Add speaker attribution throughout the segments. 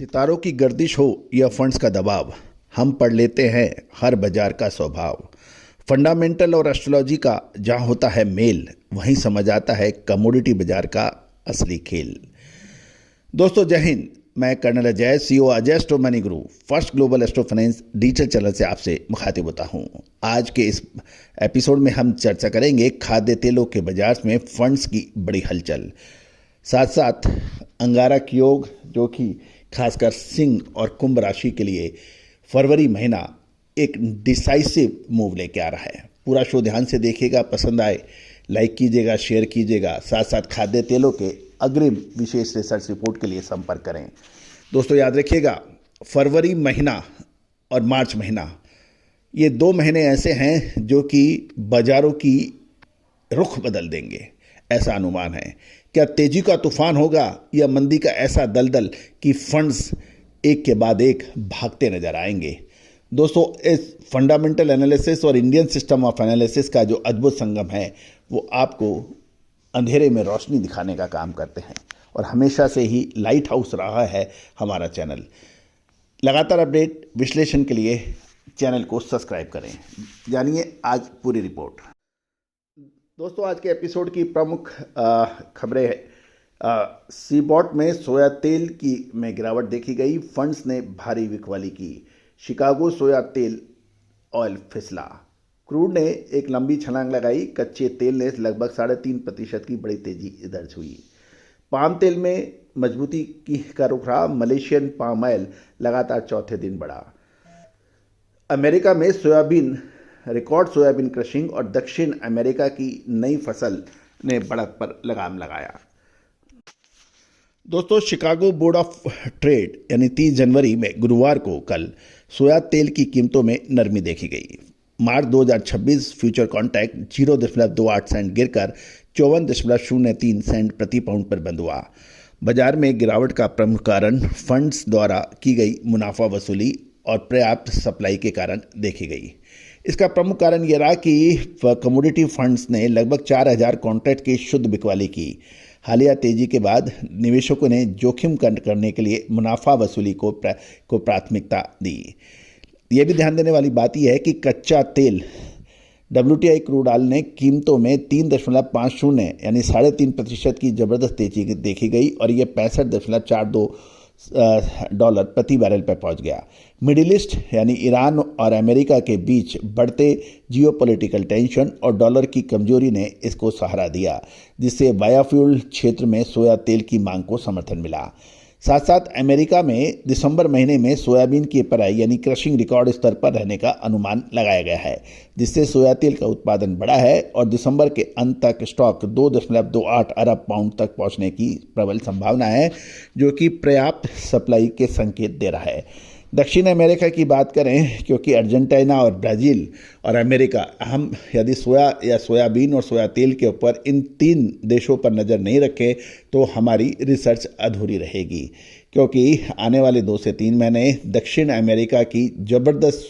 Speaker 1: सितारों की गर्दिश हो या फंड्स का दबाव, हम पढ़ लेते हैं हर बाजार का स्वभाव। फंडामेंटल और एस्ट्रोलॉजी का जहाँ होता है मेल, वहीं समझ आता है कमोडिटी बाजार का असली खेल। दोस्तों जय हिंद, मैं colonel Ajay, CEO Ajay astro money Guru, first global astro finance digital channel से आपसे मुखातिब होता हूँ। आज के इस एपिसोड में हम चर्चा करेंगे खाद्य तेलों के बाजार में फंड्स की बड़ी हलचल, साथ साथ अंगारक योग जो कि खासकर सिंह और कुंभ राशि के लिए फरवरी महीना एक डिसाइसिव मूव लेके आ रहा है। पूरा शो ध्यान से देखिएगा, पसंद आए लाइक कीजिएगा, शेयर कीजिएगा। साथ साथ खाद्य तेलों के अग्रिम विशेष रिसर्च रिपोर्ट के लिए संपर्क करें। दोस्तों याद रखिएगा, फरवरी महीना और मार्च महीना ये 2 महीने ऐसे हैं जो कि बाजारों की रुख बदल देंगे, ऐसा अनुमान है। क्या तेजी का तूफान होगा या मंदी का ऐसा दलदल कि फंड्स एक के बाद एक भागते नजर आएंगे। दोस्तों इस फंडामेंटल एनालिसिस और इंडियन सिस्टम ऑफ एनालिसिस का जो अद्भुत संगम है वो आपको अंधेरे में रोशनी दिखाने का काम करते हैं और हमेशा से ही लाइट हाउस रहा है हमारा चैनल। लगातार अपडेट विश्लेषण के लिए चैनल को सब्सक्राइब करें। जानिए आज पूरी रिपोर्ट। दोस्तों आज के एपिसोड की प्रमुख खबरें हैं। सीबॉट में सोया तेल की में गिरावट देखी गई, फंड्स ने भारी बिकवाली की। शिकागो सोया तेल ऑयल फिसला, क्रूड ने एक लंबी छलांग लगाई, कच्चे तेल ने लगभग 3.5% की बड़ी तेजी दर्ज हुई। पाम तेल में मजबूती का रुख रहा, मलेशियन पाम ऑयल लगातार चौथे दिन बढ़ा। अमेरिका में सोयाबीन रिकॉर्ड सोयाबीन क्रशिंग और दक्षिण अमेरिका की नई फसल ने बढ़त पर लगाम लगाया। दोस्तों शिकागो बोर्ड ऑफ ट्रेड यानी 30 जनवरी में गुरुवार को कल सोया तेल की कीमतों में नरमी देखी गई। मार्च 2026 फ्यूचर कॉन्ट्रैक्ट 0.28 सेंट गिरकर 54.03 सेंट प्रति पाउंड पर बंद हुआ। बाजार में गिरावट का प्रमुख कारण फंड्स द्वारा की गई मुनाफा वसूली और पर्याप्त सप्लाई के कारण देखी गई। इसका प्रमुख कारण यह रहा कि कमोडिटी फंड्स ने लगभग 4000 कॉन्ट्रैक्ट की शुद्ध बिकवाली की। हालिया तेजी के बाद निवेशकों ने जोखिम कम करने के लिए मुनाफा वसूली को प्राथमिकता दी। यह भी ध्यान देने वाली बात यह है कि कच्चा तेल WTI क्रूड ऑयल ने कीमतों में 3.50 यानी 3.5% की जबरदस्त तेजी देखी गई और यह $65.42 प्रति बैरल पर पहुंच गया। मिडिल ईस्ट यानी ईरान और अमेरिका के बीच बढ़ते जियोपॉलिटिकल टेंशन और डॉलर की कमजोरी ने इसको सहारा दिया, जिससे बायोफ्यूल क्षेत्र में सोया तेल की मांग को समर्थन मिला। साथ साथ अमेरिका में दिसंबर महीने में सोयाबीन की पेराई यानी क्रशिंग रिकॉर्ड स्तर पर रहने का अनुमान लगाया गया है, जिससे सोया तेल का उत्पादन बढ़ा है और दिसंबर के अंत तक स्टॉक 2.28 अरब पाउंड तक पहुंचने की प्रबल संभावना है, जो कि पर्याप्त सप्लाई के संकेत दे रहा है। दक्षिण अमेरिका की बात करें, क्योंकि अर्जेंटीना और ब्राज़ील और अमेरिका, हम यदि सोया या सोयाबीन और सोया तेल के ऊपर इन 3 देशों पर नज़र नहीं रखें तो हमारी रिसर्च अधूरी रहेगी, क्योंकि आने वाले 2 से 3 महीने दक्षिण अमेरिका की ज़बरदस्त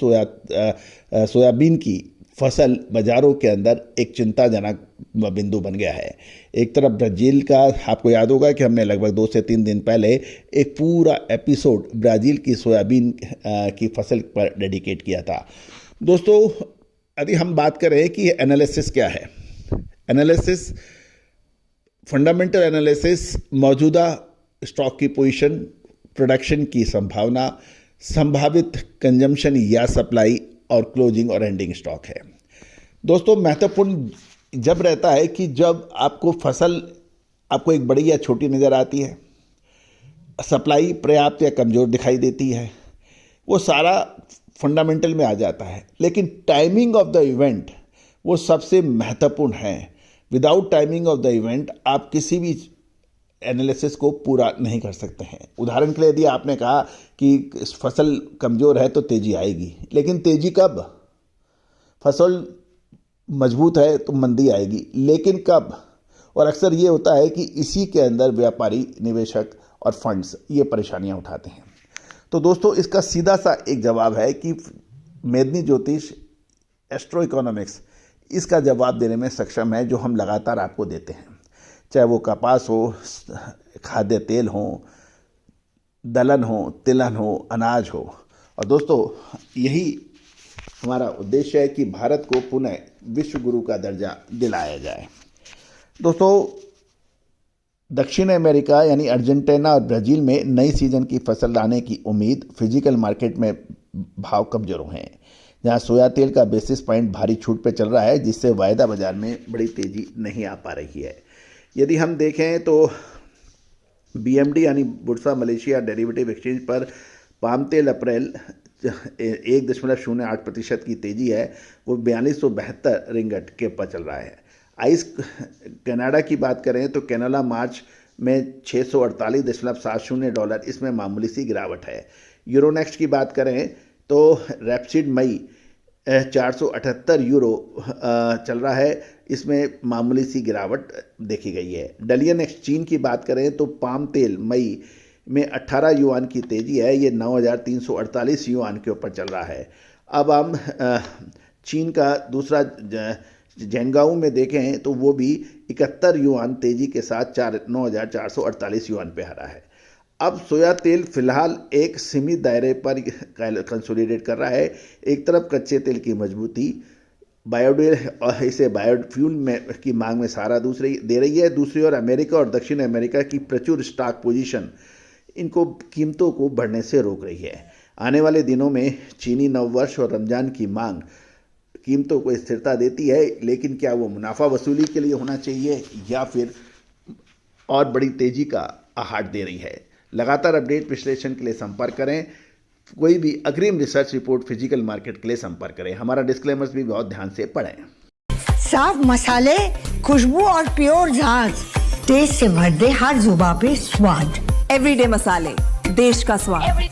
Speaker 1: सोयाबीन की फसल बाज़ारों के अंदर एक चिंताजनक बिंदु बन गया है। एक तरफ ब्राज़ील का, आपको याद होगा कि हमने लगभग 2 से 3 दिन पहले एक पूरा एपिसोड ब्राज़ील की सोयाबीन की फसल पर डेडिकेट किया था। दोस्तों यदि हम बात करें कि एनालिसिस क्या है, एनालिसिस फंडामेंटल एनालिसिस मौजूदा स्टॉक की पोजीशन, प्रोडक्शन की संभावना, संभावित कंजम्पशन या सप्लाई और क्लोजिंग और एंडिंग स्टॉक है। दोस्तों महत्वपूर्ण जब रहता है कि जब आपको फसल आपको एक बड़ी या छोटी नज़र आती है, सप्लाई पर्याप्त या कमज़ोर दिखाई देती है, वो सारा फंडामेंटल में आ जाता है। लेकिन टाइमिंग ऑफ द इवेंट वो सबसे महत्वपूर्ण है। Without timing of the event आप किसी भी एनालिसिस को पूरा नहीं कर सकते हैं। उदाहरण के लिए यदि आपने कहा कि फसल कमज़ोर है तो तेज़ी आएगी, लेकिन तेज़ी कब? फसल मजबूत है तो मंदी आएगी, लेकिन कब? और अक्सर ये होता है कि इसी के अंदर व्यापारी, निवेशक और फंड्स ये परेशानियां उठाते हैं। तो दोस्तों इसका सीधा सा एक जवाब है कि मेदनी ज्योतिष, एस्ट्रो इकोनॉमिक्स इसका जवाब देने में सक्षम है, जो हम लगातार आपको देते हैं। चाहे वो कपास हो, खाद्य तेल हो, दलहन हो, तिलहन हो, अनाज हो। और दोस्तों, यही हमारा उद्देश्य है कि भारत को पुनः विश्व गुरु का दर्जा दिलाया जाए। दोस्तों, दक्षिण अमेरिका यानी अर्जेंटीना और ब्राज़ील में नई सीजन की फसल लाने की उम्मीद, फिजिकल मार्केट में भाव कमजोर हैं, जहां सोया तेल का बेसिस पॉइंट भारी छूट पे चल रहा है, जिससे वायदा बाजार में बड़ी तेजी नहीं आ पा रही है। यदि हम देखें तो BMD यानी बुर्सा मलेशिया डेरिवेटिव एक्सचेंज पर पाम तेल अप्रैल 1.08% की तेजी है, वो 4272 रिंगट के ऊपर चल रहा है। आइस कनाडा की बात करें तो कैनोला मार्च में $648.70, इसमें मामूली सी गिरावट है। यूरोनेक्स्ट की बात करें तो रैपसीड मई 478 यूरो चल रहा है, इसमें मामूली सी गिरावट देखी गई है। डलियन एक्स चीन की बात करें तो पाम तेल मई में 18 युआन की तेजी है, ये 9348 युआन के ऊपर चल रहा है। अब हम चीन का दूसरा जेनगाऊ में देखें तो वो भी 71 युआन तेजी के साथ 9448 युआन पे हरा है। अब सोया तेल फिलहाल एक सीमित दायरे पर कंसोलिडेट कर रहा है। एक तरफ कच्चे तेल की मजबूती इसे बायोफ्यूल में की मांग में सहारा दे रही है। दूसरी ओर अमेरिका और दक्षिण अमेरिका की प्रचुर स्टॉक पोजीशन इनको कीमतों को बढ़ने से रोक रही है। आने वाले दिनों में चीनी नववर्ष और रमजान की मांग कीमतों को स्थिरता देती है, लेकिन क्या वो मुनाफा वसूली के लिए होना चाहिए या फिर और बड़ी तेजी का आहट दे रही है। लगातार अपडेट विश्लेषण के लिए संपर्क करें। कोई भी अग्रिम रिसर्च रिपोर्ट फिजिकल मार्केट के लिए संपर्क करें। हमारा डिस्क्लेमर्स भी बहुत ध्यान से पढ़ें।
Speaker 2: साफ मसाले, खुशबू और प्योर झांझ, टेस्ट से भर दे हर जुबां पे स्वाद।
Speaker 3: एवरीडे मसाले, देश का स्वाद।